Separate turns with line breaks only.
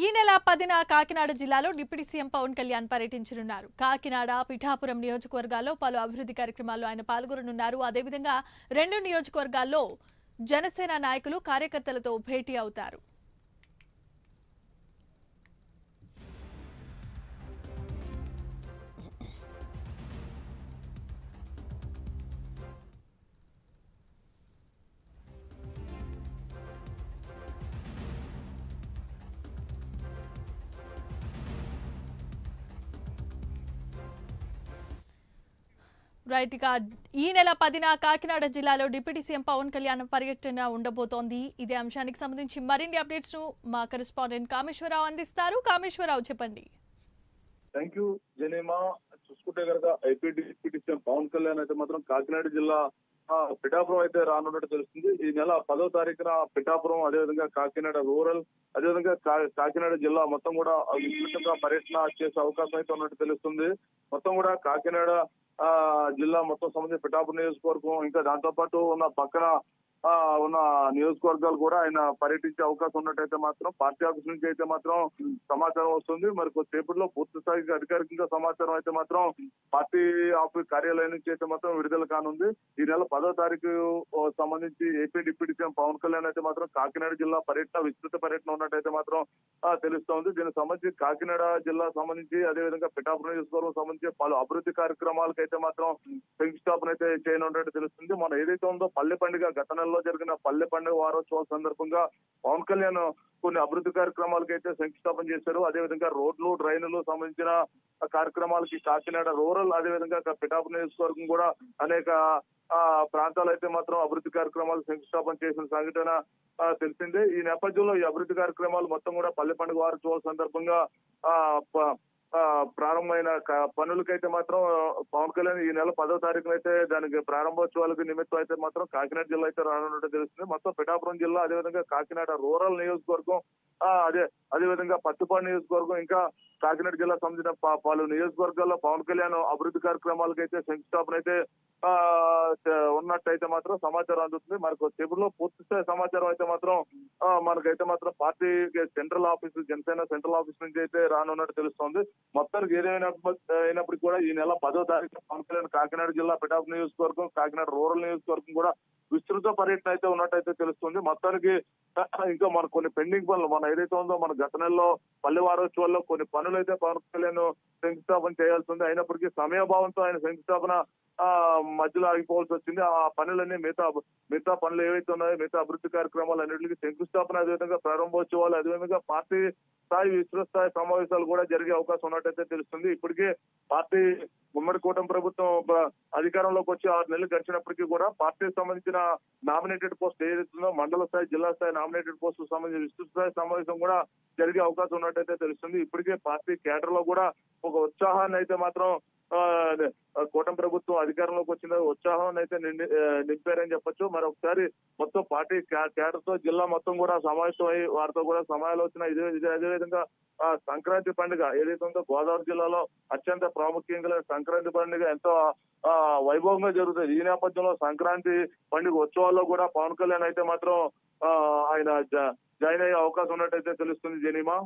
ఈ నెల 10న కాకినాడ జిల్లాలో డిప్యూటీ సీఎం పవన్ కళ్యాణ్ పర్యటించనున్నారు. కాకినాడ, పిఠాపురం నియోజకవర్గాల్లో పలు అభివృద్ధి కార్యక్రమాల్లో ఆయన పాల్గొననున్నారు. అదేవిధంగా 2 నియోజకవర్గాల్లో జనసేన నాయకులు, కార్యకర్తలతో భేటీ అవుతారు. రైట్ ఇక ఈ నెల 10న కాకినాడ జిల్లాలో డిప్యూటీ సీఎం పవన్ కళ్యాణ్ పర్యటన ఉండబోతోంది. ఇదే అంశానికి సంబంధించి మరిన్ని అప్డేట్స్ ను మా కరెస్పాండెంట్ కామేశ్వరరావు అందిస్తారు. కామేశ్వరరావు చెప్పండి.
Thank you Janima. చూసుకుంటే కనుక AP deputy CM Pawan Kalyan అయితే మాత్రం కాకినాడ జిల్లా పిఠాపురం అయితే రానున్నట్టు తెలుస్తుంది. ఈ నెల 10వ తారీఖున పిఠాపురం, అదేవిధంగా కాకినాడ రూరల్, అదేవిధంగా కాకినాడ జిల్లా మొత్తం కూడా విస్తృతంగా పర్యటన చేసే అవకాశం అయితే ఉన్నట్టు తెలుస్తుంది. మొత్తం కూడా కాకినాడ జిల్లా మొత్తం సంబంధించి పిఠాపురం నియోజకవర్గం, ఇంకా దాంతో పాటు ఉన్న పక్కన ఉన్న నియోజకవర్గాలు కూడా ఆయన పర్యటించే అవకాశం ఉన్నట్టయితే మాత్రం పార్టీ ఆఫీస్ నుంచి అయితే మాత్రం సమాచారం వస్తుంది. మరి కొద్దిసేపట్లో పూర్తి స్థాయికి అధికారికంగా సమాచారం అయితే మాత్రం పార్టీ ఆఫీస్ కార్యాలయం నుంచి అయితే మాత్రం విడుదల కానుంది. ఈ నెల 10వ తారీఖు సంబంధించి AP deputy CM Pawan Kalyan అయితే మాత్రం కాకినాడ జిల్లా పర్యటన, విస్తృత పర్యటన ఉన్నట్టయితే మాత్రం తెలుస్తోంది. దీనికి సంబంధించి కాకినాడ జిల్లా సంబంధించి, అదేవిధంగా పిఠాపురం నియోజకవర్గం సంబంధించి పలు అభివృద్ధి కార్యక్రమాలకు అయితే మాత్రం శంకుస్థాపన అయితే చేయనున్నట్టు తెలుస్తుంది. మనం ఏదైతే ఉందో పల్లె పండుగ, గత నెలలో జరిగిన పల్లె పండుగ వారోత్సవాల సందర్భంగా పవన్ కళ్యాణ్ కొన్ని అభివృద్ధి కార్యక్రమాలకు అయితే శంకుస్థాపన చేశారు. అదేవిధంగా రోడ్లు, డ్రైన్లు సంబంధించిన కార్యక్రమాలకి కాకినాడ రూరల్, అదేవిధంగా పిఠాపురం నియోజకవర్గం కూడా అనేక ప్రాంతాలు అయితే మాత్రం అభివృద్ధి కార్యక్రమాలు శంకుస్థాపన చేసిన సంఘటన తెలిసిందే. ఈ నేపథ్యంలో ఈ అభివృద్ధి కార్యక్రమాలు మొత్తం కూడా పల్లె పండుగ వారోత్సవాల సందర్భంగా ప్రారంభమైన పనులకైతే మాత్రం పవన్ కళ్యాణ్ ఈ నెల 10వ తారీఖున అయితే దానికి ప్రారంభోత్సవాలకు నిమిత్తం అయితే మాత్రం కాకినాడ జిల్లా అయితే రానున్నట్టు తెలుస్తుంది. మొత్తం పిఠాపురం జిల్లా, అదేవిధంగా కాకినాడ రూరల్ నియోజకవర్గం, అదేవిధంగా పత్తిపాడు నియోజకవర్గం, ఇంకా కాకినాడ జిల్లా సంబంధించిన పలు నియోజకవర్గాల్లో పవన్ కళ్యాణ్ అభివృద్ధి కార్యక్రమాలకైతే శంకుస్థాపన అయితే ఉన్నట్టయితే మాత్రం సమాచారం అందుతుంది. మరి కొద్దిసేపులో పూర్తి స్థాయి సమాచారం అయితే మాత్రం మనకైతే మాత్రం party central office, Janasena central office నుంచి అయితే రానున్నట్టు తెలుస్తోంది. మొత్తానికి ఏదైనా అయినప్పటికీ కూడా ఈ నెల 10వ తారీఖున పవన్ కళ్యాణ్ కాకినాడ జిల్లా పిఠాపురం నియోజకవర్గం, కాకినాడ రూరల్ నియోజకవర్గం కూడా విస్తృత పర్యటన అయితే ఉన్నట్టయితే తెలుస్తుంది. మొత్తానికి ఇంకా మన కొన్ని పెండింగ్ పనులు, మన ఏదైతే ఉందో మన గత నెలలో పల్లె వారోత్సవాల్లో కొన్ని పనులు అయితే పవన్ కళ్యాణ్ శంకుస్థాపన చేయాల్సి ఉంది. అయినప్పటికీ సమయభావంతో ఆయన శంకుస్థాపన మధ్యలో ఆగిపోవాల్సి వచ్చింది. ఆ పనులన్నీ మిగతా పనులు ఏవైతే ఉన్నాయో, మిగతా అభివృద్ధి కార్యక్రమాలు అన్నింటికి శంకుస్థాపన, అదేవిధంగా ప్రారంభోత్సవాలు, అదేవిధంగా పార్టీ స్థాయి, విస్తృత స్థాయి సమావేశాలు కూడా జరిగే అవకాశం ఉన్నట్టయితే తెలుస్తుంది. ఇప్పటికే పార్టీ ఉమ్మడి కూటమి ప్రభుత్వం అధికారంలోకి వచ్చి 6 నెలలు గడిచినప్పటికీ కూడా పార్టీకి సంబంధించిన నామినేటెడ్ పోస్ట్ ఏదైతుందో మండల స్థాయి, జిల్లా స్థాయి నామినేటెడ్ పోస్టుకు సంబంధించిన విస్తృత స్థాయి సమావేశం కూడా జరిగే అవకాశం ఉన్నట్టయితే తెలుస్తుంది. ఇప్పటికే పార్టీ కేడర్ లో కూడా ఒక ఉత్సాహాన్ని అయితే మాత్రం కూటమి ప్రభుత్వం అధికారంలోకి వచ్చిన ఉత్సాహాన్ని అయితే నింపారని చెప్పొచ్చు. మరొకసారి మొత్తం పార్టీ కేడర్ తో జిల్లా మొత్తం కూడా సమావేశం అయ్యి వారితో కూడా సమాలోచన, అదేవిధంగా సంక్రాంతి పండుగ ఏదైతే ఉందో గోదావరి జిల్లాలో అత్యంత ప్రాముఖ్యంగా సంక్రాంతి పండుగ ఎంతో వైభవంగా జరుగుతుంది. ఈ నేపథ్యంలో సంక్రాంతి పండుగ ఉత్సవాల్లో కూడా పవన్ కళ్యాణ్ అయితే మాత్రం ఆయన జాయిన్ అయ్యే అవకాశం ఉన్నట్టయితే తెలుస్తుంది జనీమా.